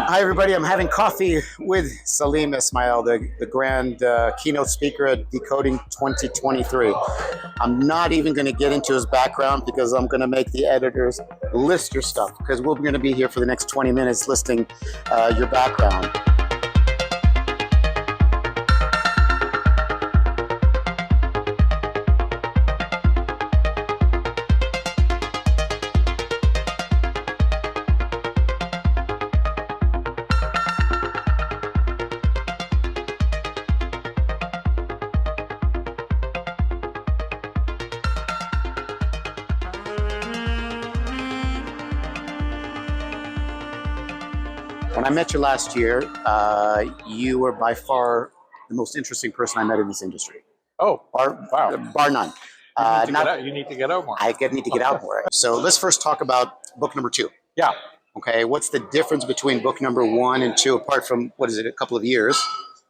Hi, everybody. I'm having coffee with Salim Ismail, the grand keynote speaker at Decoding 2023. I'm not even going to get into his background because I'm going to make the editors list your stuff, because we're going to be here for the next 20 minutes listing your background. When I met you last year, you were by far the most interesting person I met in this industry. Oh, wow. Bar none. You need to get out more. I need to get out more. So let's first talk about book number 2. Yeah. Okay, what's the difference between book number 1 and 2, apart from, what is it, a couple of years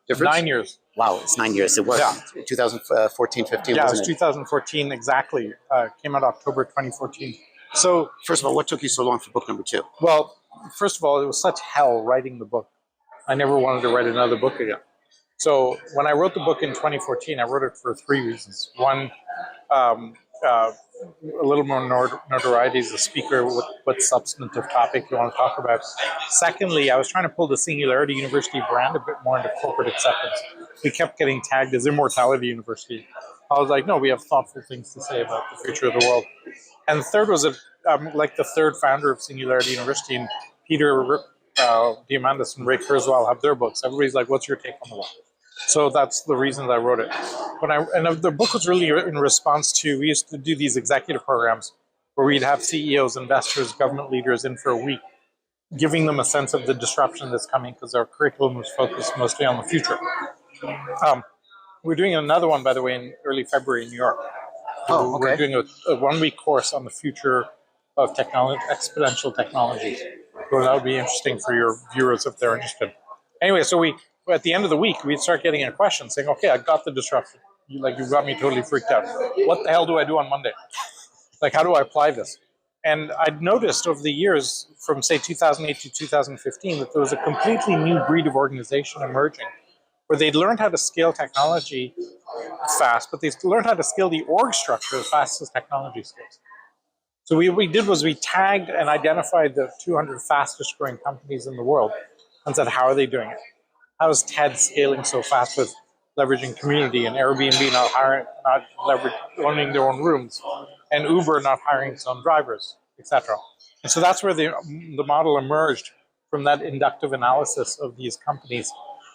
difference? 9 years. Wow, it's 9 years. It was 2014, 15, yeah, wasn't it was 2014 exactly. Came out October 2014. So, first of all, what took you so long for book number 2? Well, first of all, it was such hell writing the book. I never wanted to write another book again. So when I wrote the book in 2014, I wrote it for 3 reasons. One, a little more notoriety as a speaker, what substantive topic you want to talk about. Secondly, I was trying to pull the Singularity University brand a bit more into corporate acceptance. We kept getting tagged as Immortality University. I was like, no, we have thoughtful things to say about the future of the world. And the third was that I'm like the third founder of Singularity University, and Peter Diamandis and Ray Kurzweil have their books. Everybody's like, what's your take on the world? So that's the reason that I wrote it. And the book was really in response to, we used to do these executive programs where we'd have CEOs, investors, government leaders in for a week, giving them a sense of the disruption that's coming, because our curriculum was focused mostly on the future. We're doing another one, by the way, in early February in New York. Oh, okay. We're doing a 1-week course on the future of technology, exponential technologies. So that would be interesting for your viewers if they're interested. Anyway, so at the end of the week, we'd start getting a question saying, okay, I got the disruption. You've got me totally freaked out. What the hell do I do on Monday? Like, how do I apply this? And I'd noticed over the years, from say 2008 to 2015, that there was a completely new breed of organization emerging, where they'd learned how to scale technology fast, but they learned how to scale the org structure as fast as technology scales. So what we did was we tagged and identified the 200 fastest growing companies in the world and said, how are they doing it? How is TED scaling so fast with leveraging community, and Airbnb not owning their own rooms, and Uber not hiring its own drivers, etc. And so that's where the model emerged from that inductive analysis of these companies.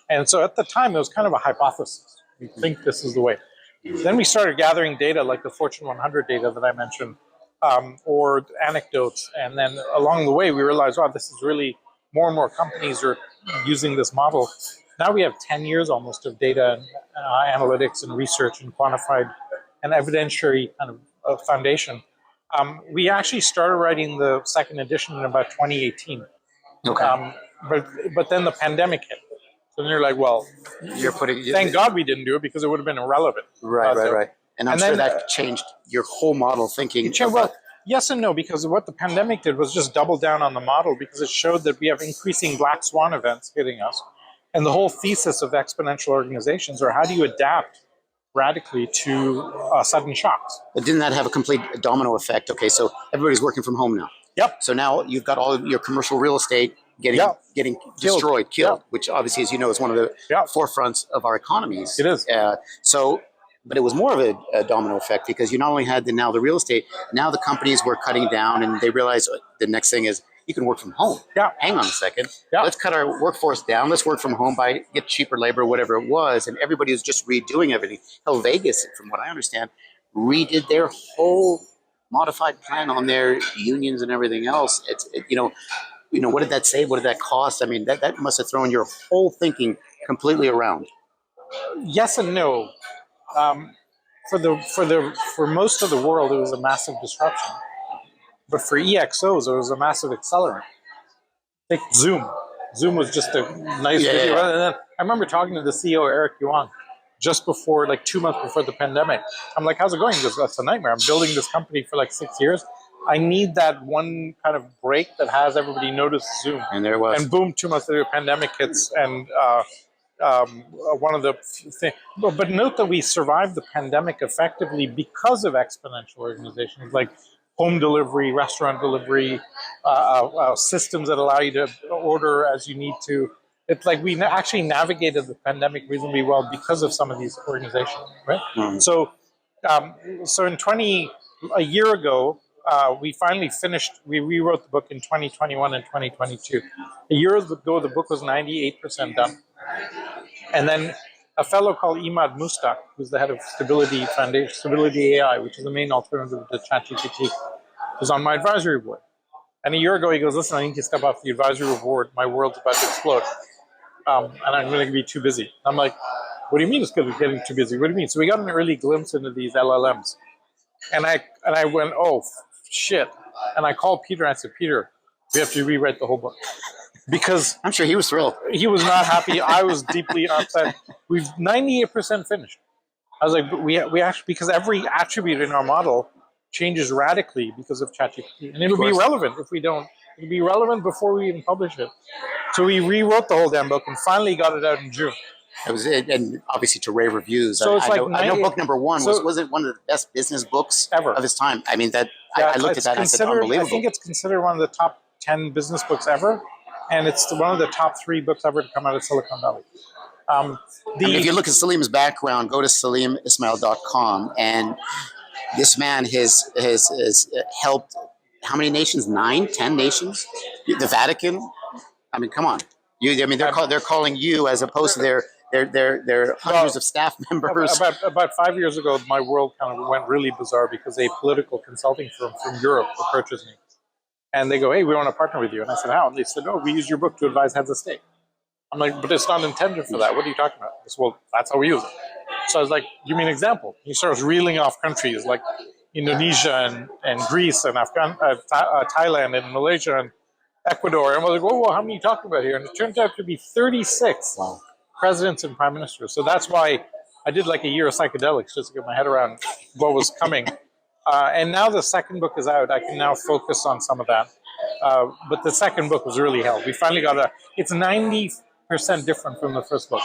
And so at the time, it was kind of a hypothesis. We think this is the way. Then we started gathering data like the Fortune 100 data that I mentioned, or anecdotes. And then along the way, we realized, wow, this is really more and more companies are using this model. Now we have 10 years almost of data and analytics and research and quantified and evidentiary kind of foundation. We actually started writing the second edition in about 2018. Okay. But then the pandemic hit. So then you're like, well, thank God we didn't do it, because it would have been irrelevant. Right. And I'm sure that changed your whole model thinking. Well, yes and no, because what the pandemic did was just double down on the model, because it showed that we have increasing black swan events hitting us. And the whole thesis of exponential organizations are, how do you adapt radically to sudden shocks? But didn't that have a complete domino effect? Okay, so everybody's working from home now. Yep. So now you've got all of your commercial real estate getting destroyed, killed, which obviously, as you know, is one of the forefronts of our economies. It is. But it was more of a domino effect, because you not only had the real estate, now the companies were cutting down, and they realized the next thing is you can work from home. Yeah. Hang on a second. Yeah. Let's cut our workforce down. Let's work from home, get cheaper labor, whatever it was. And everybody was just redoing everything. Hell, Vegas, from what I understand, redid their whole modified plan on their unions and everything else. What did that say? What did that cost? I mean, that must have thrown your whole thinking completely around. Yes and no. For most of the world, it was a massive disruption. But for EXOs, it was a massive accelerant. Take Zoom. Zoom was just a nice video. And then I remember talking to the CEO, Eric Yuan, just before, 2 months before the pandemic. I'm like, how's it going? He goes, that's a nightmare. I'm building this company for 6 years. I need that one kind of break that has everybody notice Zoom. And there it was. And boom, 2 months later, pandemic hits, and one of the things. But note that we survived the pandemic effectively because of exponential organizations like home delivery, restaurant delivery, systems that allow you to order as you need to. It's like we actually navigated the pandemic reasonably well because of some of these organizations, right? So a year ago, we finally finished. We rewrote the book in 2021 and 2022. A year ago, the book was 98% done, and then a fellow called Imad Mustaq, who's the head of Stability Foundation, Stability AI, which is the main alternative to ChatGPT, was on my advisory board. And a year ago, he goes, "Listen, I need to step off the advisory board. My world's about to explode, and I'm going to be too busy." I'm like, "What do you mean it's going to be getting too busy? What do you mean?" So we got an early glimpse into these LLMs, and I went, "Oh shit!" And I called Peter and I said, "Peter, we have to rewrite the whole book." Because I'm sure he was thrilled. He was not happy. I was deeply upset. We've 98% finished. I was like, but we actually, because every attribute in our model changes radically because of ChatGPT, and it'll be relevant if we don't. It'll be relevant before we even publish it. So we rewrote the whole damn book and finally got it out in June. It was, and obviously to rave reviews. So it's I know book number one was it one of the best business books ever of its time. I mean, I looked at that and I said, unbelievable. I think it's considered one of the top 10 business books ever, and it's one of the top 3 books ever to come out of Silicon Valley. If you look at Salim's background, go to salimismail.com, and this man has helped how many nations? 9, 10 nations? The Vatican? I mean, come on. They're calling you as opposed to their hundreds of staff members. About 5 years ago, my world kind of went really bizarre because a political consulting firm from Europe approaches me. And they go, "Hey, we want to partner with you." And I said, "How?" And they said, "Oh, we use your book to advise heads of state." I'm like, "But it's not intended for that. What are you talking about?" I said, "Well, that's how we use it." So I was like, "Give me an example." He starts reeling off countries like Indonesia and Greece and Thailand and Malaysia and Ecuador. And I was like, whoa, how many are you talking about here? And it turned out to be 36 presidents and prime ministers. So that's why I did like a year of psychedelics just to get my head around what was coming. And now the second book is out. I can now focus on some of that. But the second book was really hell. We finally got it's 90% different from the first book.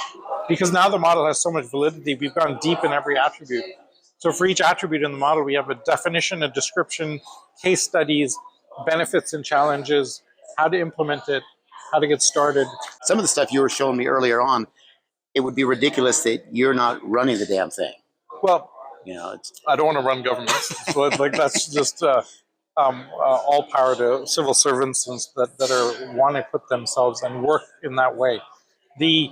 Because now the model has so much validity, we've gone deep in every attribute. So for each attribute in the model, we have a definition, a description, case studies, benefits and challenges, how to implement it, how to get started. Some of the stuff you were showing me earlier on, it would be ridiculous that you're not running the damn thing. Well, I don't want to run governments. So that's just all power to civil servants that want to put themselves and work in that way. The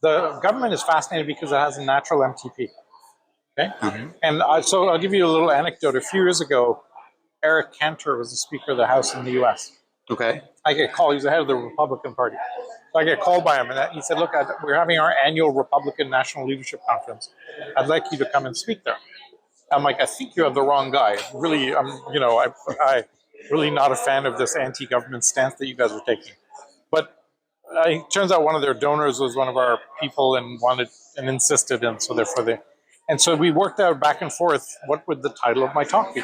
government is fascinating because it has a natural MTP. Okay, and so I'll give you a little anecdote. A few years ago, Eric Cantor was the Speaker of the House in the U.S. Okay, I get called. He's the head of the Republican Party. So I get called by him, and he said, "Look, we're having our annual Republican National Leadership Conference. I'd like you to come and speak there." I'm like, "I think you have the wrong guy. Really, I'm really not a fan of this anti-government stance that you guys are taking." But it turns out one of their donors was one of our people and wanted and insisted, and so therefore and so we worked out back and forth what would the title of my talk be.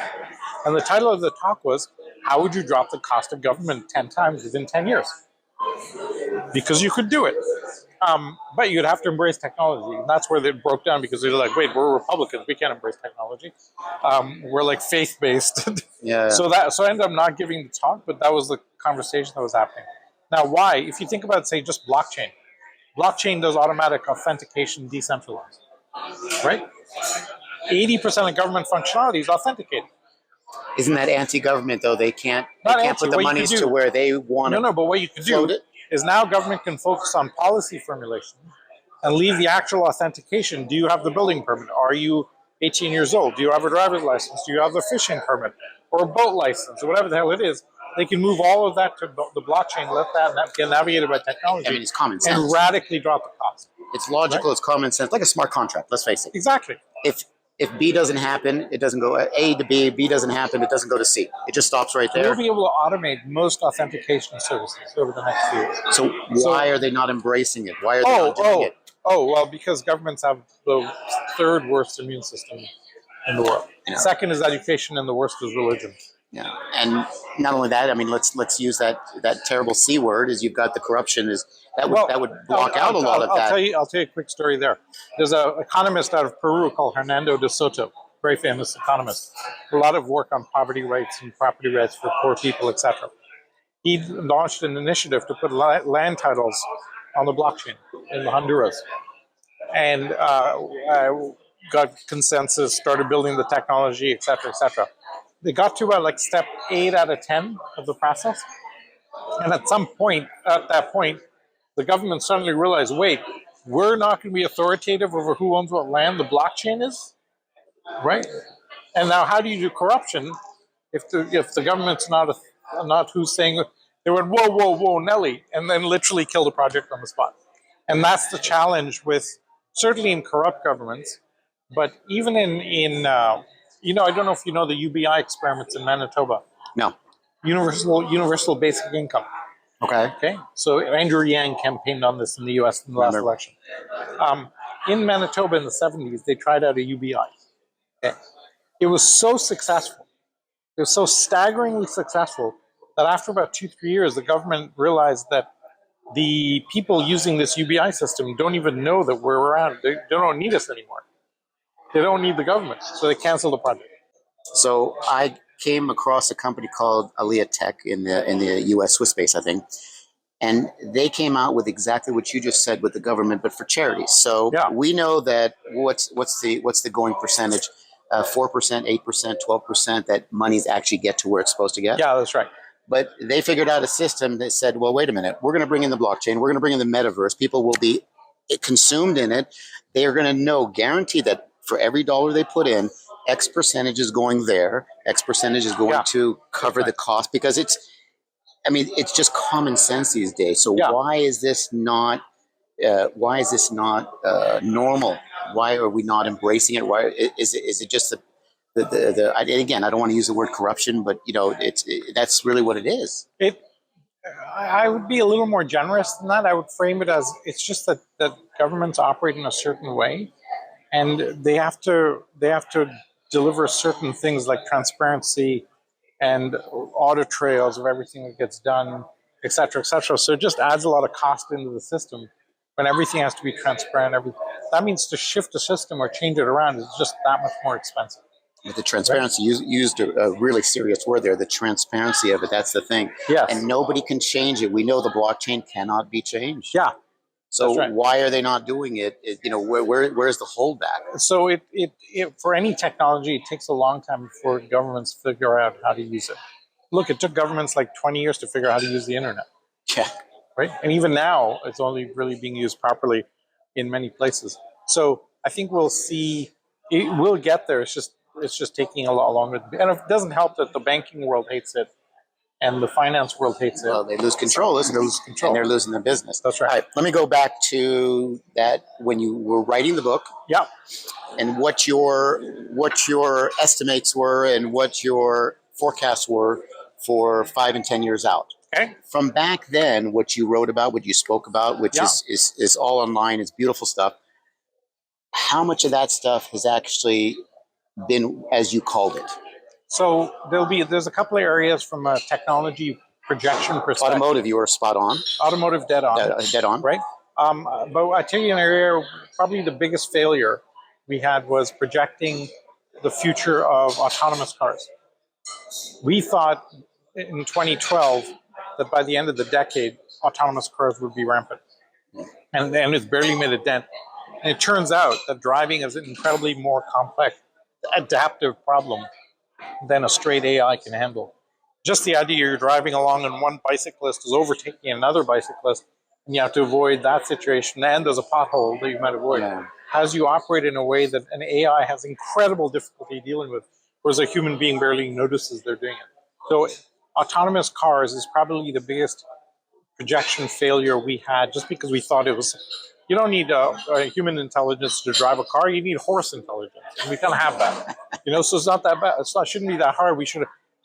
And the title of the talk was, "How would you drop the cost of government 10 times within 10 years?" Because you could do it. But you'd have to embrace technology. And that's where they broke down because they're like, "Wait, we're Republicans. We can't embrace technology. We're like faith-based." Yeah. So I ended up not giving the talk, but that was the conversation that was happening. Now, why? If you think about, say, just blockchain. Blockchain does automatic authentication decentralized. Right? 80% of government functionality is authenticated. Isn't that anti-government though? They can't put the monies to where they want to. No, but what you can do is now government can focus on policy formulation and leave the actual authentication. Do you have the building permit? Are you 18 years old? Do you have a driver's license? Do you have the fishing permit or a boat license or whatever the hell it is? They can move all of that to the blockchain, let that get navigated by technology. I mean, it's common sense. And radically drop the cost. It's logical, right? It's common sense, like a smart contract, let's face it. Exactly. If B doesn't happen, it doesn't go A to B. B doesn't happen, it doesn't go to C. It just stops right there. We'll be able to automate most authentication services over the next few years. So why are they not embracing it? Why are they not doing it? Oh, well, because governments have the third worst immune system in the world. Yeah. Second is education, and the worst is religion. Yeah, and not only that, I mean, let's use that terrible C word. Is you've got the corruption is that would block out a lot of that. I'll tell you a quick story there. There's an economist out of Peru called Hernando de Soto, very famous economist. A lot of work on poverty rates and property rights for poor people, etc. He launched an initiative to put land titles on the blockchain in Honduras, and got consensus, started building the technology, etc., etc. They got to about like step 8 out of 10 of the process, and at that point, the government suddenly realized, wait, we're not going to be authoritative over who owns what land. The blockchain is, right? And now, how do you do corruption if the government's not who's saying? They went, whoa, whoa, whoa, Nelly, and then literally killed the project on the spot. And that's the challenge with certainly in corrupt governments, but even in I don't know if you know the UBI experiments in Manitoba. No. Universal basic income. Okay. Okay. So Andrew Yang campaigned on this in the U.S. in the last election. In Manitoba in the 70s, they tried out a UBI. Okay. It was so successful. It was so staggeringly successful that after about 2-3 years, the government realized that the people using this UBI system don't even know that we're around. They don't need us anymore. They don't need the government, so they canceled the project. So I came across a company called Alia Tech in the U.S. Swiss base, I think, and they came out with exactly what you just said with the government, but for charities. So we know that what's the going percentage? 4%, 8%, 12% that monies actually get to where it's supposed to get. Yeah, that's right. But they figured out a system that said, well, wait a minute, we're going to bring in the blockchain, we're going to bring in the metaverse, people will be consumed in it. They are going to know, guaranteed that for every dollar they put in, X percentage is going there, X percentage is going to cover the cost, because it's just common sense these days. So why is this not normal? Why are we not embracing it? Why is it just the again, I don't want to use the word corruption, but that's really what it is. I would be a little more generous than that. I would frame it as it's just that governments operate in a certain way, and they have to deliver certain things like transparency and audit trails of everything that gets done, et cetera, et cetera. So it just adds a lot of cost into the system when everything has to be transparent. That means to shift the system or change it around is just that much more expensive. With the transparency, you used a really serious word there, the transparency of it. That's the thing. Yes. And nobody can change it. We know the blockchain cannot be changed. Yeah. So why are they not doing it? Where's the holdback? So it for any technology, it takes a long time before governments figure out how to use it. Look, it took governments like 20 years to figure out how to use the internet. Yeah. Right? And even now, it's only really being used properly in many places. So I think we'll see, it will get there. It's just taking a lot longer. And it doesn't help that the banking world hates it and the finance world hates it. Well, they lose control, isn't it? They lose control. And they're losing their business. That's right. All right, let me go back to that when you were writing the book. Yeah. And what your estimates were and what your forecasts were for 5 and 10 years out. Okay. From back then, what you wrote about, what you spoke about, which is all online, is beautiful stuff. How much of that stuff has actually been, as you called it? So there's a couple of areas from a technology projection perspective. Automotive, you were spot on. Automotive, dead on. Dead on. Right. But I tell you an area, probably the biggest failure we had was projecting the future of autonomous cars. We thought in 2012 that by the end of the decade, autonomous cars would be rampant. And it's barely made a dent. And it turns out that driving is an incredibly more complex, adaptive problem than a straight AI can handle. Just the idea you're driving along and one bicyclist is overtaking another bicyclist, and you have to avoid that situation, and there's a pothole that you might avoid. Yeah. As you operate in a way that an AI has incredible difficulty dealing with, whereas a human being barely notices they're doing it. So autonomous cars is probably the biggest projection failure we had, just because we thought it was, you don't need a human intelligence to drive a car, you need horse intelligence, and we kind of have that. So it's not that bad. Shouldn't be that hard.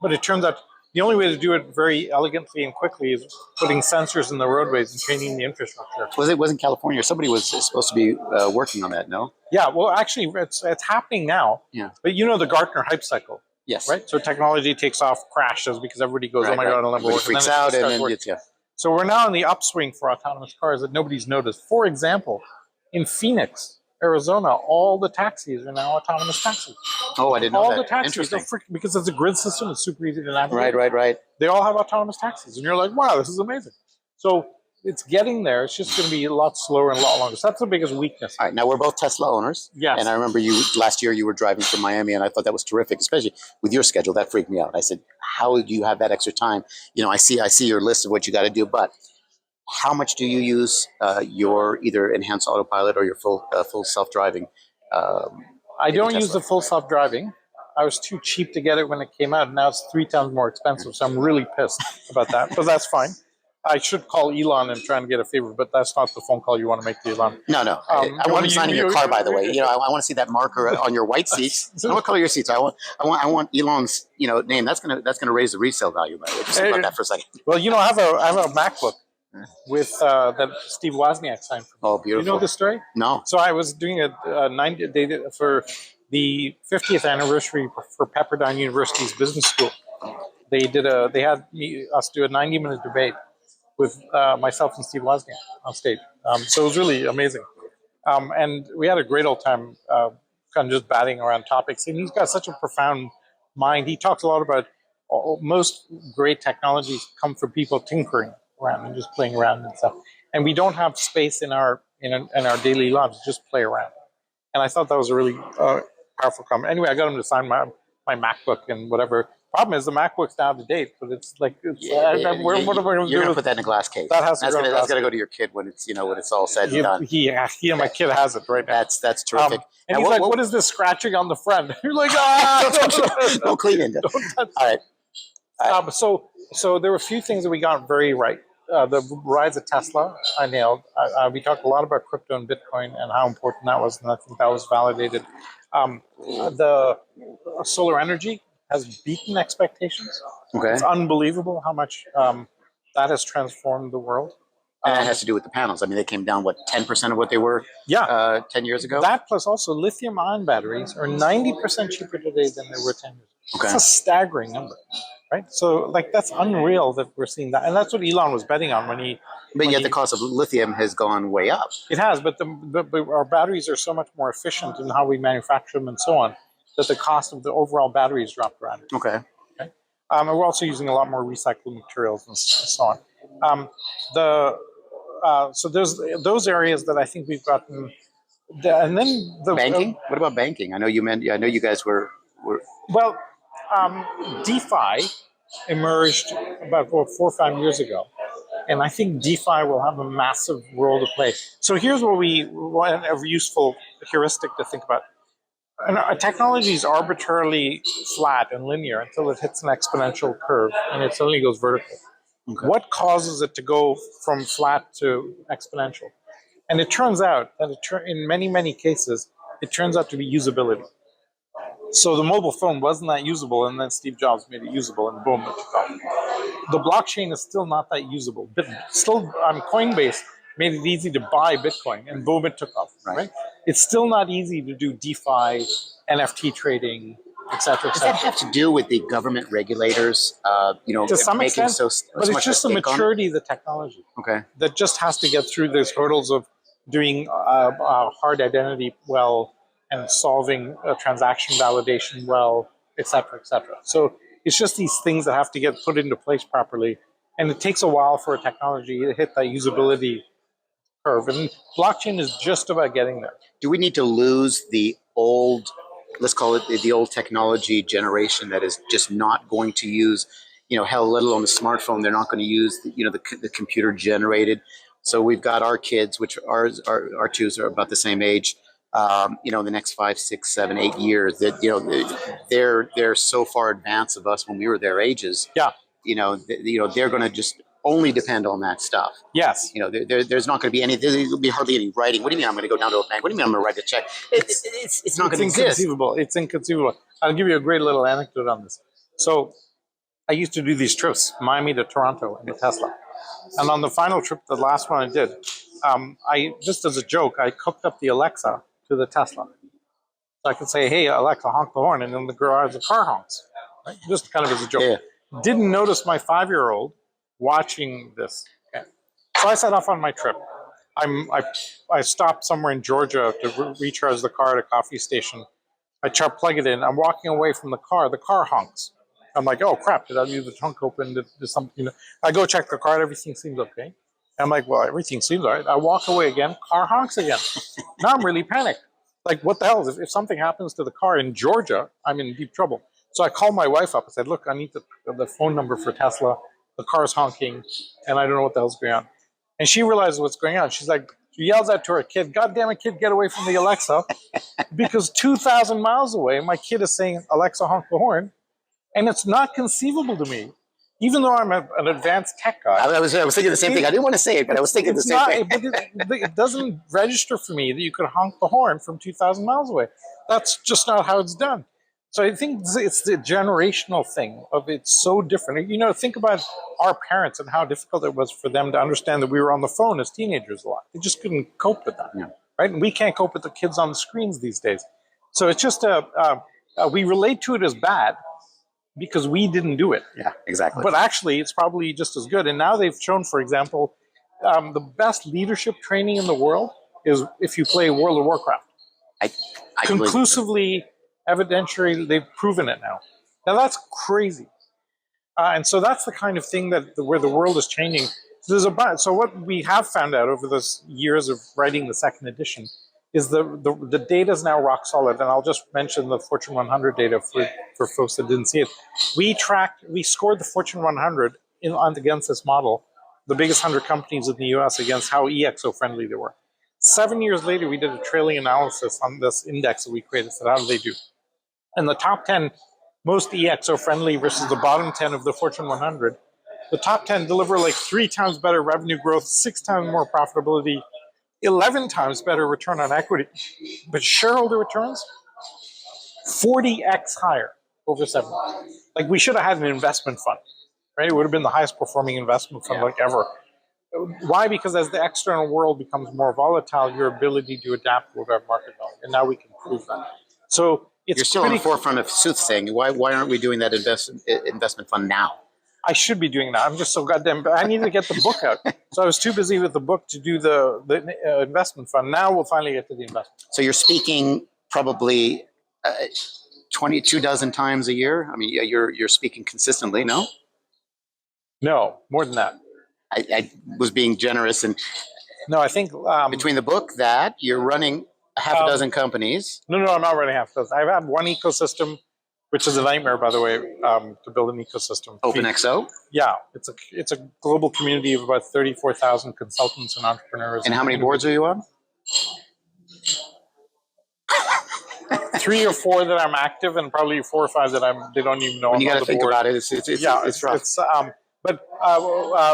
But it turns out the only way to do it very elegantly and quickly is putting sensors in the roadways and changing the infrastructure. Wasn't California? Somebody was supposed to be working on that, no? Yeah, well, actually, it's happening now. Yeah. But the Gartner hype cycle. Yes. right? So technology takes off, crashes because everybody goes, Right, "Oh my right. god, I'll never Everybody work," freaks and then out, it and starts then working. it's, yeah. So we're now in the upswing for autonomous cars that nobody's noticed. For example, in Phoenix, Arizona, all the taxis are now autonomous taxis. Oh, I didn't know All that. the taxis, they're Interesting. because it's a grid system, it's super easy to navigate. Right. They all have autonomous taxis, and you're like, wow, this is amazing. So it's getting there. It's just going to be a lot slower and a lot longer. So that's the biggest weakness. All right, now we're both Tesla owners. Yes. And I remember last year you were driving from Miami, and I thought that was terrific, especially with your schedule. That freaked me out. I said, how do you have that extra time? I see your list of what you got to do, but how much do you use your either enhanced autopilot or your full self-driving? I don't Tesla? use the full self-driving. I was too cheap to get it when it came out, and now it's 3 times more expensive. So I'm really pissed about that, but that's fine. I should call Elon and try and get a favor, but that's not the phone call you want to make to Elon. No. I want signing your car, by the way. I want to see that marker on your white seats. What color your seats? I want Elon's name. That's gonna raise the resale value, by the way. Just think about that for a second. Well, I have a MacBook with that Steve Wozniak signed for me. Oh, beautiful. You know this story? No. So I was doing they did for the 50th anniversary for Pepperdine University's business school. They had us do a 90-minute debate with myself and Steve Wozniak on stage. So it was really amazing. And we had a great old time kind of just batting around topics. And he's got such a profound mind. He talks a lot about most great technologies come from people tinkering around and just playing around and stuff. And we don't have space in our daily lives to just play around. And I thought that was a really powerful comment. Anyway, I got him to sign my MacBook and whatever. Problem is the MacBook's now out of date, but it's like what am I going to do? You're going to put that in a glass case. That's going to go to your kid when it's when it's all said and done. He and my kid has it right now. That's terrific. And he's like, "What is this scratching on the front?" You're like, "Ah, don't clean it." All right. So there were a few things that we got very right. The rise of Tesla, I nailed. We talked a lot about crypto and Bitcoin and how important that was, and I think that was validated. The solar energy has beaten expectations. Okay. It's unbelievable how much that has transformed the world. And it has to do with the panels. I mean, they came down, 10% of what they were 10 years ago? That plus also lithium-ion batteries are 90% cheaper today than they were 10 years ago. Okay. That's a staggering number, right? So, that's unreal that we're seeing that. And that's what Elon was betting on when he... But yet the cost of lithium has gone way up. It has, but our batteries are so much more efficient in how we manufacture them and so on, that the cost of the overall batteries dropped around. Okay. And we're also using a lot more recycled materials and so on. So there's those areas that I think we've gotten, and then the banking. What about banking? I know you guys were. Well, DeFi emerged about 4 or 5 years ago, and I think DeFi will have a massive role to play. So here's what a useful heuristic to think about. And technology is arbitrarily flat and linear until it hits an exponential curve, and it suddenly goes vertical. Okay. What causes it to go from flat to exponential? And it turns out that in many, many cases, it turns out to be usability. So the mobile phone wasn't that usable, and then Steve Jobs made it usable, and boom, it took off. The blockchain is still not that usable. Coinbase made it easy to buy Bitcoin, and boom, it took off. Right? It's still not easy to do DeFi, NFT trading, et cetera, et cetera. Does that have to do with the government regulators? To some extent, but it's just the maturity of the technology. Okay. That just has to get through those hurdles of doing hard identity well and solving transaction validation well, et cetera, et cetera. So it's just these things that have to get put into place properly, and it takes a while for a technology to hit that usability curve. And blockchain is just about getting there. Do we need to lose the old, let's call it the old technology generation that is just not going to use, hell, let alone a smartphone, they're not going to use the computer generated. So we've got our kids, which our twos are about the same age. In the next 5, 6, 7, 8 years, that they're so far advanced of us when we were their ages. Yeah. They're going to just only depend on that stuff. Yes. There's not going to be there'll be hardly any writing. What do you mean I'm going to go down to a bank? What do you mean I'm going to write a check? It's not going to exist. It's inconceivable. I'll give you a great little anecdote on this. So I used to do these trips, Miami to Toronto in a Tesla. And on the final trip, the last one I did, I just as a joke, I cooked up the Alexa to the Tesla. So I could say, "Hey, Alexa, honk the horn," and in the garage, the car honks. right? Just kind of as a joke. Yeah. Didn't notice my 5-year-old watching this. Okay. So I set off on my trip. I stopped somewhere in Georgia to recharge the car at a coffee station. I plug it in. I'm walking away from the car. The car honks. I'm like, oh crap! Did I leave the trunk open? Did something? You know, I go check the car. Everything seems okay. I'm like, well, everything seems all right. I walk away again. Car honks again. Now I'm really panicked. Like, what the hell? If something happens to the car in Georgia, I'm in deep trouble. So I called my wife up. I said, look, I need the phone number for Tesla. The car's honking, and I don't know what the hell's going on. And she realizes what's going on. She's like, she yells out to her kid, God damn it, kid, get away from the Alexa. Because 2,000 miles away, my kid is saying, Alexa, honk the horn. And it's not conceivable to me, even though I'm an advanced tech guy. I was thinking the same thing. I didn't want to say it, but I was thinking the same thing. But it doesn't register for me that you could honk the horn from 2,000 miles away. That's just not how it's done. So I think it's the generational thing of it's so different. You know, think about our parents and how difficult it was for them to understand that we were on the phone as teenagers a lot. They just couldn't cope with that, right? And we can't cope with the kids on the screens these days. So it's just we relate to it as bad because we didn't do it. Yeah, exactly. But actually, it's probably just as good. And now they've shown, for example, the best leadership training in the world is if you play World of Warcraft. I Conclusively, evidentially, they've proven it now. Now that's crazy. And so that's the kind of thing where the world is changing. So what we have found out over those years of writing the second edition is the data is now rock solid. And I'll just mention the Fortune 100 data for folks that didn't see it. We scored the Fortune 100 against this model, the biggest 100 companies in the US, against how EXO friendly they were. 7 years later, we did a trailing analysis on this index that we created. So how did they do? And the top 10 most EXO friendly versus the bottom 10 of the Fortune 100, the top 10 deliver like 3 times better revenue growth, 6 times more profitability, 11 times better return on equity. But shareholder returns, 40x higher over 7 years. Like, we should have had an investment fund, right? It would have been the highest performing investment fund like ever. Why? Because as the external world becomes more volatile, your ability to adapt will have market value. And now we can prove that. So it's You're still on the forefront of soothsaying. Why aren't we doing that investment fund now? I should be doing that. I'm just so goddamn. I need to get the book out. So I was too busy with the book to do the investment fund. Now we'll finally get to the investment. So you're speaking probably 22 dozen times a year. I mean, you're speaking consistently. No, more than that. I was being generous, and no, I think between the book that you're running half a dozen companies. No, I'm not running half a dozen. I have one ecosystem, which is a nightmare, by the way, to build an ecosystem. OpenXO? Yeah, it's a global community of about 34,000 consultants and entrepreneurs. And how many boards are you on? 3 or 4 that I'm active, and probably 4 or 5 that they don't even know. When you got to think about it, it's rough. But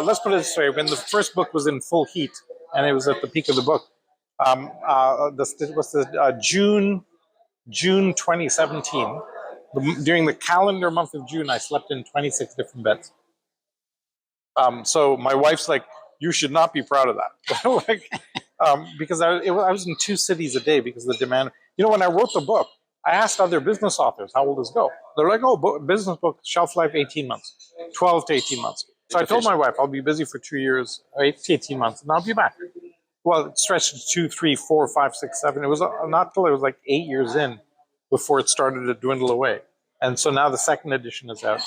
let's put it this way: when the first book was in full heat, and it was at the peak of the book, June 2017. During the calendar month of June, I slept in 26 different beds. So my wife's like, "You should not be proud of that," because I was in 2 cities a day because of the demand. You know, when I wrote the book, I asked other business authors, how will this go? They're like, oh, business book, shelf life 18 months, 12 to 18 months. So I told my wife, I'll be busy for 2 years, 8 to 18 months, and I'll be back. Well, it stretched to 2, 3, 4, 5, 6, 7. It was not till it was like 8 years in before it started to dwindle away. And so now the second edition is out.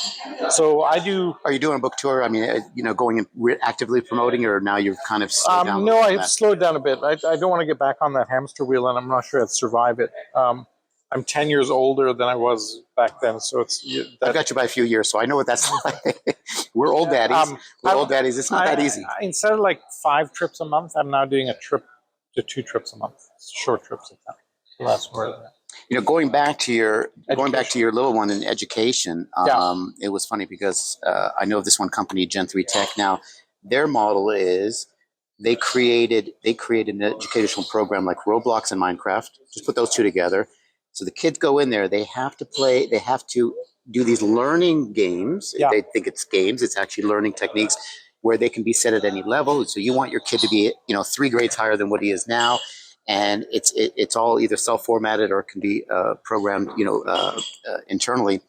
So I do. Are you doing a book tour? I mean, going and actively promoting, or now you've kind of slowed down? No, I've slowed down a bit. I don't want to get back on that hamster wheel, and I'm not sure I'd survive it. I'm 10 years older than I was back then, so I've got you by a few years, so I know what that's like. We're old daddies. Old daddies. It's not that easy. Instead of like 5 trips a month, I'm now doing a trip to 2 trips a month. Short trips at that. So that's where. Going back to your little one in education, it was funny because I know this one company, Gen 3 Tech. Now, their model is they created an educational program like Roblox and Minecraft. Just put those 2 together. So the kids go in there. They have to do these learning games. Yeah. They think it's games. It's actually learning techniques where they can be set at any level. So you want your kid to be 3 grades higher than what he is now. And it's all either self-formatted or it can be programmed, internally.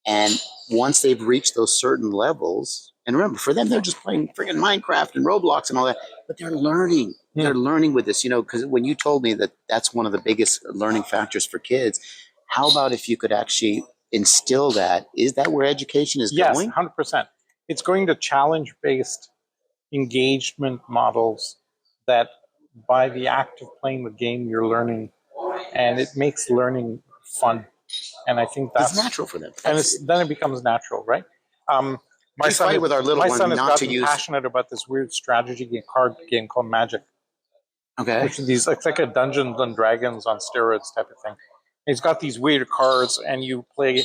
And once they've reached those certain levels, and remember, for them, they're just playing freaking Minecraft and Roblox and all that, but they're learning. They're learning with this, because when you told me that that's one of the biggest learning factors for kids, how about if you could actually instill that? Is that where education is Yes, going? 100%. It's going to challenge-based engagement models that by the act of playing the game, you're learning, and it makes learning fun. And I think It's that's natural for them. and then it becomes natural, right? My We fight with our little son one has not to gotten use. passionate about this weird strategy game, card game called Magic, Okay. which is it's like a Dungeons and Dragons on steroids type of thing. He's got these weird cards, and you play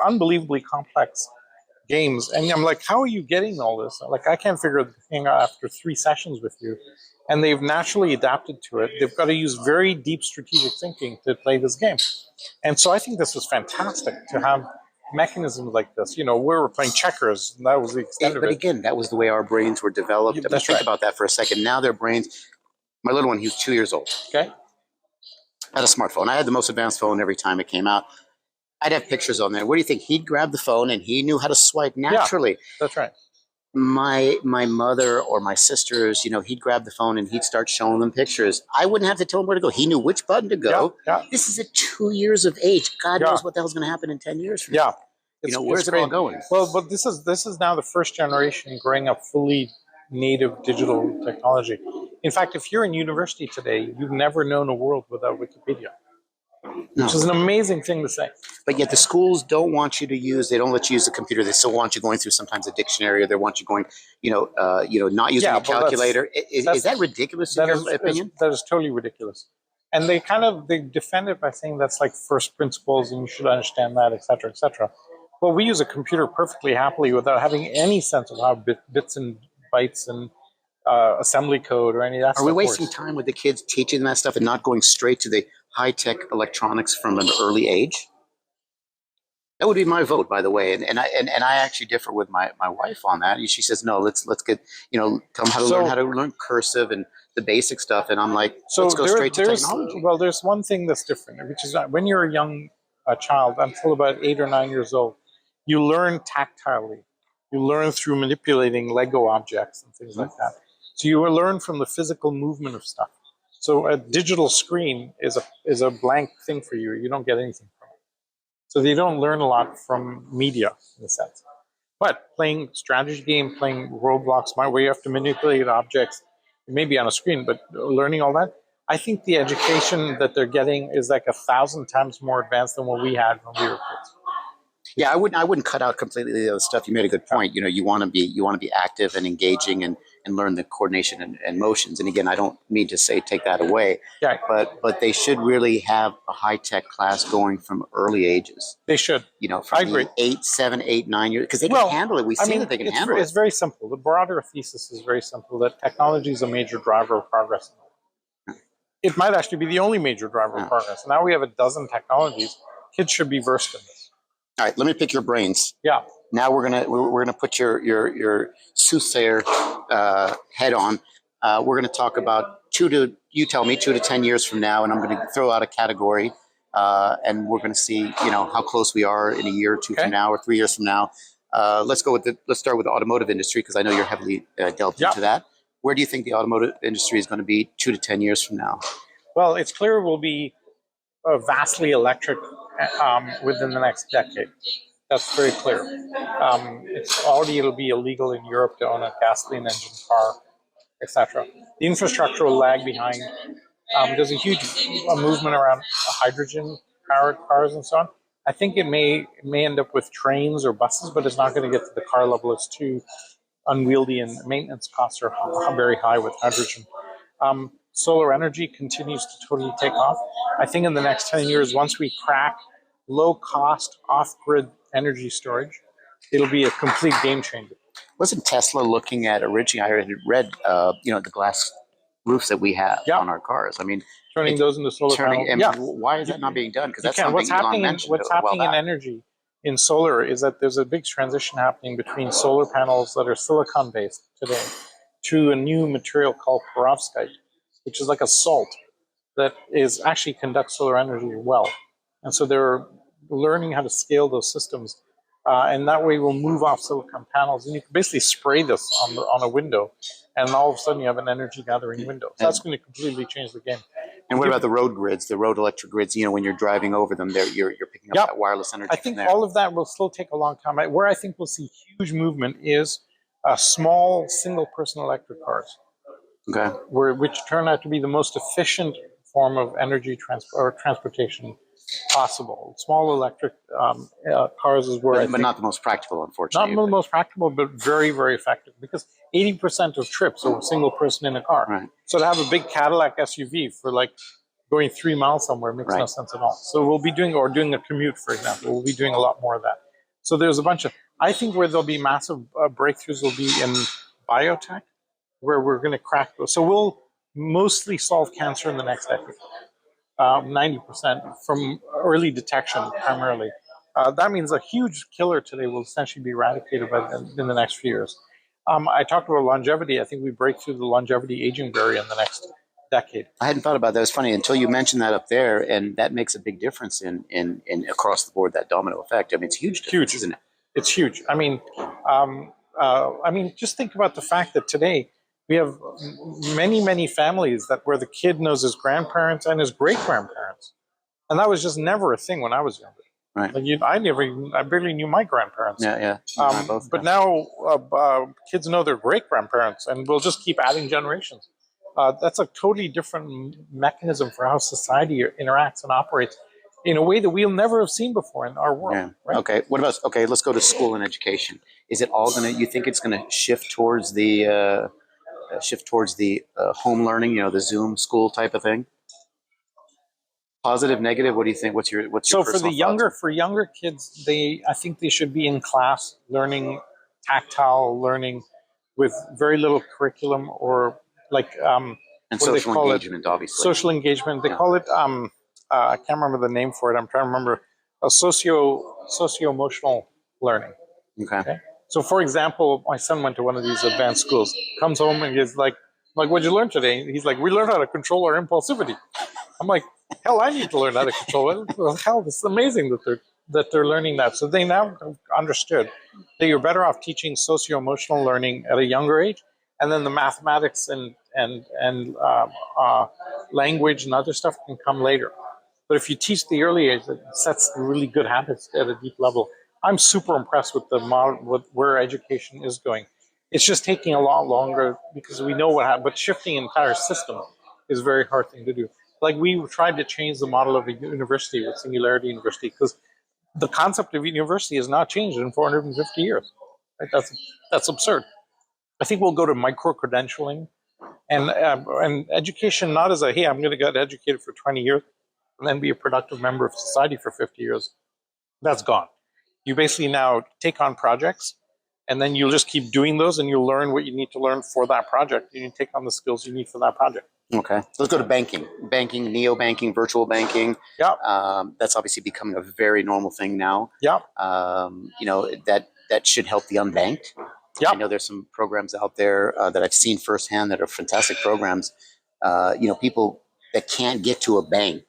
unbelievably complex games. And I'm like, how are you getting all this? Like, I can't figure the thing out after 3 sessions with you. And they've naturally adapted to it. They've got to use very deep strategic thinking to play this game. And so I think this is fantastic to have mechanisms like this. We were playing checkers, and that was the extent of But it. again, that was the way our brains were developed. That's think right. about that for a second. Now their brains. My little one, he was 2 years old. Okay. Had a smartphone. I had the most advanced phone every time it came out. I'd have pictures on there. What do you think? He'd grab the phone and he knew how to swipe naturally. Yeah, that's right. My mother or my sisters, he'd grab the phone and he'd start showing them pictures. I wouldn't have to tell him where to go. He knew which button to go. Yeah. This is at 2 years of age. God Yeah. knows what the hell's going to happen in 10 years from now. Where's it all going? Well, but this is now the first generation growing up fully native digital technology. In fact, if you're in university today, you've never known a world without Wikipedia, No. which is an amazing thing to say. But yet the schools don't want you to they don't let you use the computer. They still want you going through sometimes a dictionary, or they want you going, not using a calculator. Is that ridiculous in your opinion? That is totally ridiculous. And they defend it by saying that's like first principles and you should understand that, et cetera, et cetera. Well, we use a computer perfectly happily without having any sense of how bits and bytes and assembly code or any of that stuff Are we wasting works. time with the kids teaching them that stuff and not going straight to the high-tech electronics from an early age? That would be my vote, by the way, and I actually differ with my wife on that. She says no, let's get tell them how to learn cursive and the basic stuff, and I'm like, let's go straight to technology. Well, there's one thing that's different, which is when you're a young child, until about 8 or 9 years old, you learn tactilely. You learn through manipulating Lego objects and things like that. So you learn from the physical movement of stuff. So a digital screen is a blank thing for you. You don't get anything from it. So you don't learn a lot from media in a sense. But playing strategy game, playing Roblox, where you have to manipulate objects, maybe on a screen, but learning all that, I think the education that they're getting is like 1,000 times more advanced than what we had when we were kids. Yeah, I wouldn't cut out completely the other stuff. You made a good point. You want to be active and engaging and learn the coordination and motions. And again, I don't mean to say take that away. Yeah. But they should really have a high tech class going from early ages. They should. From I agree. 7, 8, 9 years, because they can handle it. That they can handle it. It's very simple. The broader thesis is very simple, that technology is a major driver of progress. It might actually be the only major driver of progress. Now we have a dozen technologies. Kids should be versed in this. All right, let me pick your brains. Yeah. Now we're gonna put your soothsayer head on. We're gonna talk about 2 to 10 years from now, and I'm gonna throw out a category, and we're gonna see how close we are in a year or two from now, or 3 years from now. Let's start with the automotive industry, because I know you're heavily delved into that. Where do you think the automotive industry is going to be 2 to 10 years from now? Well, it's clear we'll be vastly electric within the next decade. That's very clear. It'll be illegal in Europe to own a gasoline engine car, etc. The infrastructure will lag behind. There's a huge movement around hydrogen-powered cars and so on. I think it may end up with trains or buses, but it's not going to get to the car level. It's too unwieldy, and maintenance costs are very high with hydrogen. Solar energy continues to totally take off. I think in the next 10 years, once we crack low-cost, off-grid energy storage, it'll be a complete game changer. Wasn't Tesla looking at originally? I had read, the glass roofs that we have on our cars. I mean, turning those into solar panels. Why is that not being done? Because that's what's something Elon mentioned. What's happening in energy, in solar, is that there's a big transition happening between solar panels that are silicon-based today to a new material called perovskite, which is like a salt that actually conducts solar energy well. And so they're learning how to scale those systems and that way we'll move off silicon panels, and you can basically spray this on a window, and all of a sudden you have an energy gathering window. So that's going to completely change the game. And what about the road grids, the road electric grids? You know, when you're driving over them, you're picking up that wireless energy. I think all of that will still take a long time. Where I think we'll see huge movement is small single-person electric cars, which turn out to be the most efficient form of energy transportation possible. Small electric cars is where but not the most practical, unfortunately. Not the most practical, but very, very effective, because 80% of trips are a single person in a car. Right. So to have a big Cadillac SUV for like going 3 miles somewhere makes no sense at all. So we'll be doing a commute, for example, we'll be doing a lot more of that. So there's a bunch of, I think where there'll be massive breakthroughs will be in biotech, where we're going to crack those. So we'll mostly solve cancer in the next decade. 90% from early detection primarily. That means a huge killer today will essentially be eradicated in the next few years. I talked about longevity. I think we break through the longevity aging barrier in the next decade. I hadn't thought about that. It's funny until you mentioned that up there, and that makes a big difference in across the board, that domino effect. I mean, it's huge, isn't it? It's huge. I mean, just think about the fact that today we have many families where the kid knows his grandparents and his great-grandparents. And that was just never a thing when I was younger. Right. Like I barely knew my grandparents. Yeah. But now kids know their great-grandparents, and we'll just keep adding generations. That's a totally different mechanism for how society interacts and operates in a way that we'll never have seen before in our world. Yeah. Right? Okay. What about, let's go to school and education. Is it all you think it's going to shift towards the home learning, the Zoom school type of thing? Positive, negative? What do you think? What's your so for the younger kids, I think they should be in class learning tactile learning with very little curriculum, or like and social engagement, obviously. Social engagement. They call it I can't remember the name for it. I'm trying to remember. A socio-emotional learning. Okay. So, for example, my son went to one of these advanced schools, comes home and he's like, what'd you learn today? He's like, we learned how to control our impulsivity. I'm like, hell, I need to learn how to control it. Well, hell, this is amazing that they're learning that. So they now understood that you're better off teaching socio-emotional learning at a younger age, and then the mathematics and language and other stuff can come later. But if you teach the early age, it sets really good habits at a deep level. I'm super impressed with the model, where education is going. It's just taking a lot longer because we know what happened. But shifting an entire system is a very hard thing to do. Like, we tried to change the model of a university with Singularity University, because the concept of university has not changed in 450 years. Right? That's absurd. I think we'll go to micro-credentialing and education, not as hey, I'm going to get educated for 20 years and then be a productive member of society for 50 years. That's gone. You basically now take on projects, and then you'll just keep doing those, and you'll learn what you need to learn for that project. You take on the skills you need for that project. Okay. Let's go to banking, neo-banking, virtual banking. Yeah. That's obviously becoming a very normal thing now. Yeah. That should help the unbanked. Yeah. I know there's some programs out there that I've seen firsthand that are fantastic programs. People that can't get to a bank,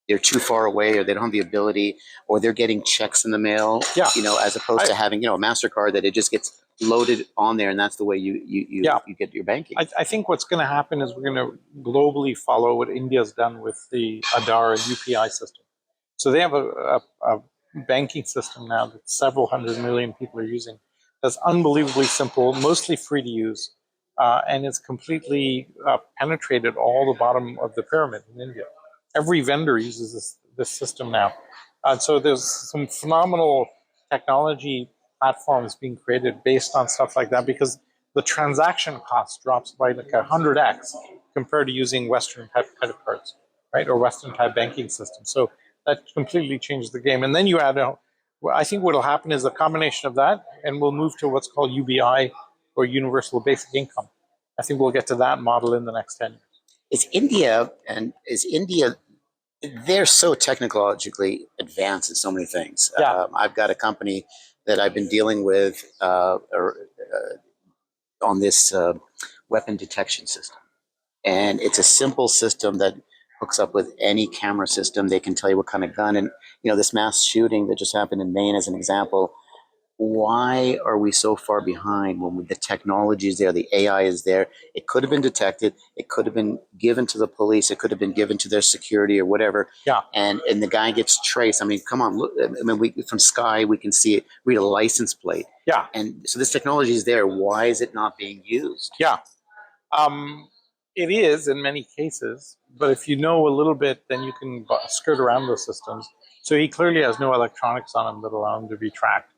they're too far away, or they don't have the ability, or they're getting checks in the mail. Yeah. As opposed to having a MasterCard that it just gets loaded on there, and that's the way you get your banking. I think what's going to happen is we're going to globally follow what India's done with the Aadhaar and UPI system. So they have a banking system now that several hundred million people are using. That's unbelievably simple, mostly free to use, and it's completely penetrated all the bottom of the pyramid in India. Every vendor uses this system now. So there's some phenomenal technology platforms being created based on stuff like that, because the transaction cost drops by like 100x compared to using Western type credit cards, right, or Western type banking systems. So that completely changes the game. And then you add, I think what will happen is a combination of that, and we'll move to what's called UBI, or Universal Basic Income. I think we'll get to that model in the next 10 years. Is India, they're so technologically advanced in so many things. Yeah. I've got a company that I've been dealing with on this weapon detection system. And it's a simple system that hooks up with any camera system. They can tell you what kind of gun. And, this mass shooting that just happened in Maine, as an example, why are we so far behind when the technology is there, the AI is there? It could have been detected. It could have been given to the police. It could have been given to their security or whatever. Yeah. And the guy gets traced. I mean, come on, look. I mean, from Sky, we can see it, read a license plate. Yeah. And so this technology is there. Why is it not being used? Yeah. It is in many cases, but if you know a little bit, then you can skirt around those systems. So he clearly has no electronics on him that allow him to be tracked.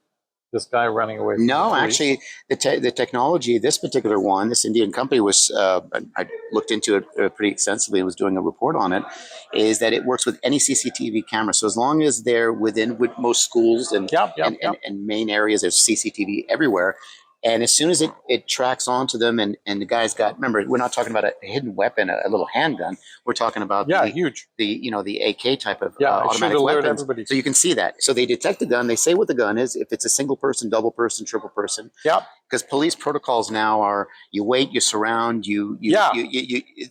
This guy running away from No, the police. actually, the technology, this particular one, this Indian company was, I looked into it pretty extensively and was doing a report on it, is that it works with any CCTV camera. So as long as they're within with most schools and, and main areas, there's CCTV everywhere. And as soon as it tracks onto them and the guy's got, remember, we're not talking about a hidden weapon, a little handgun. We're talking about huge. The AK type of automatic weapons. Everybody. So you can see that. So they detect the gun. They say what the gun is. If it's a single person, double person, triple person. Yeah. Because police protocols now are you wait, you surround, you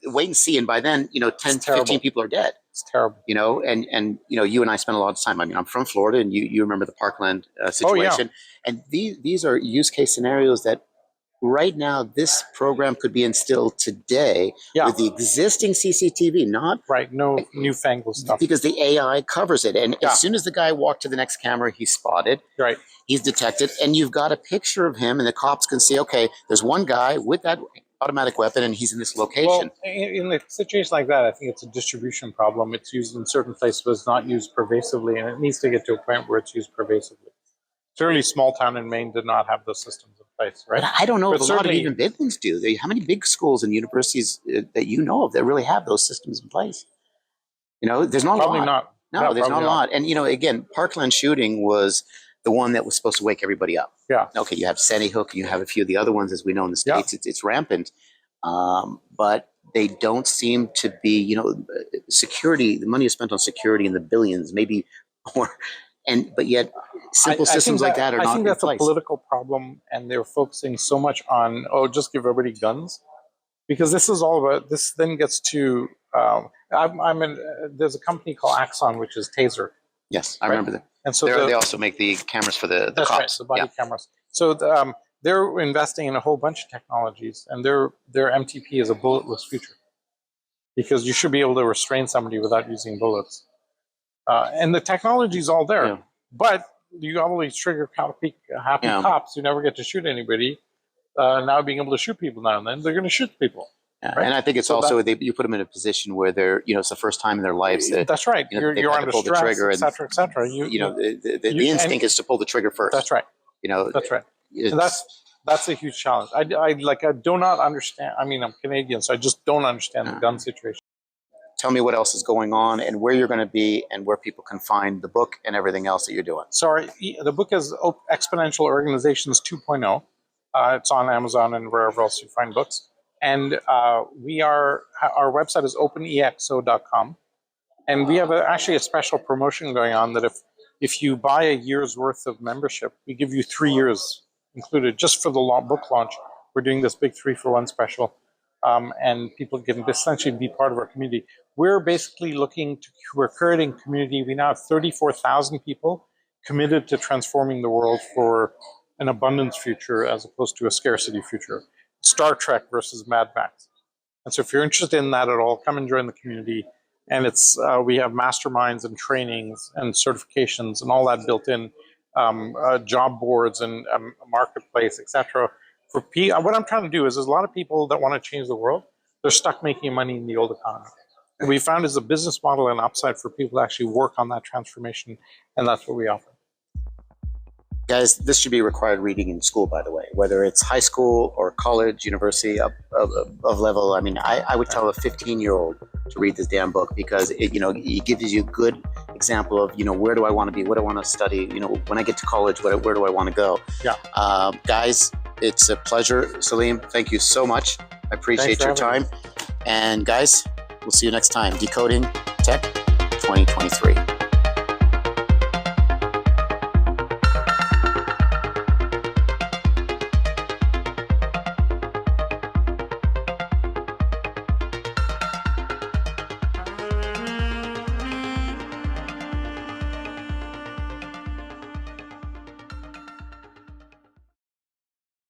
wait and see. And by then, 10, 15 people are dead. It's terrible. And you and I spend a lot of time. I mean, I'm from Florida, and you remember the Parkland situation. And these are use case scenarios that right now this program could be instilled today with the existing CCTV, not no newfangled stuff. Because the AI covers it. And as soon as the guy walked to the next camera, he's spotted. Right. He's detected, and you've got a picture of him, and the cops can see, okay, there's one guy with that automatic weapon, and he's in this location. Well, in a situation like that, I think it's a distribution problem. It's used in certain places, but it's not used pervasively, and it needs to get to a point where it's used pervasively. Certainly, small town in Maine did not have those systems in place, right? But I don't know if a lot of even big ones do. How many big schools and universities that you know of that really have those systems in place? There's not probably a lot. Not. No, there's not a lot. And again, Parkland shooting was the one that was supposed to wake everybody up. Yeah. Okay, you have Sandy Hook, you have a few of the other ones, as we know in the States. It's rampant, but they don't seem to be. Security. The money is spent on security in the billions, maybe more. But yet, simple systems like that are not in place. I think that's a political problem, and they're focusing so much on just give everybody guns, because this is all about. This then gets to. There's a company called Axon, which is Taser. Yes, I remember that. And so they also make the cameras for the cops. Right, the body cameras. So they're investing in a whole bunch of technologies, and their MTP is a bulletless future, because you should be able to restrain somebody without using bullets. And the technology is all there, but you always trigger happy cops who never get to shoot anybody. Now being able to shoot people now and then, they're going to shoot people. Yeah. Right? And I think it's you put them in a position where they're, it's the first time in their lives. That's right. You're under stress, et cetera, et cetera. The instinct is to pull the trigger first. That's right. That's right. And that's a huge challenge. I do not understand. I mean, I'm Canadian, so I just don't understand the gun situation. Tell me what else is going on and where you're going to be and where people can find the book and everything else that you're doing. Sorry, the book is Exponential Organizations 2.0. It's on Amazon and wherever else you find books. And our website is openexo.com. And we have actually a special promotion going on that if you buy a year's worth of membership, we give you 3 years included just for the book launch. We're doing this big 3-for-1 special. And people can essentially be part of our community. We're basically we're creating community. We now have 34,000 people committed to transforming the world for an abundance future as opposed to a scarcity future. Star Trek versus Mad Max. And so if you're interested in that at all, come and join the community. And we have masterminds and trainings and certifications and all that built in, job boards and a marketplace, etc. What I'm trying to do is there's a lot of people that want to change the world. They're stuck making money in the old economy. What we found is a business model and upside for people to actually work on that transformation, and that's what we offer. Guys, this should be required reading in school, by the way, whether it's high school or college, university of level. I mean, I would tell a 15-year-old to read this damn book because it gives you a good example of, where do I want to be? What do I want to study? When I get to college, where do I want to go? Yeah. Guys, it's a pleasure. Salim, thank you so much. I appreciate your time. And guys, we'll see you next time. Decoding Tech 2023.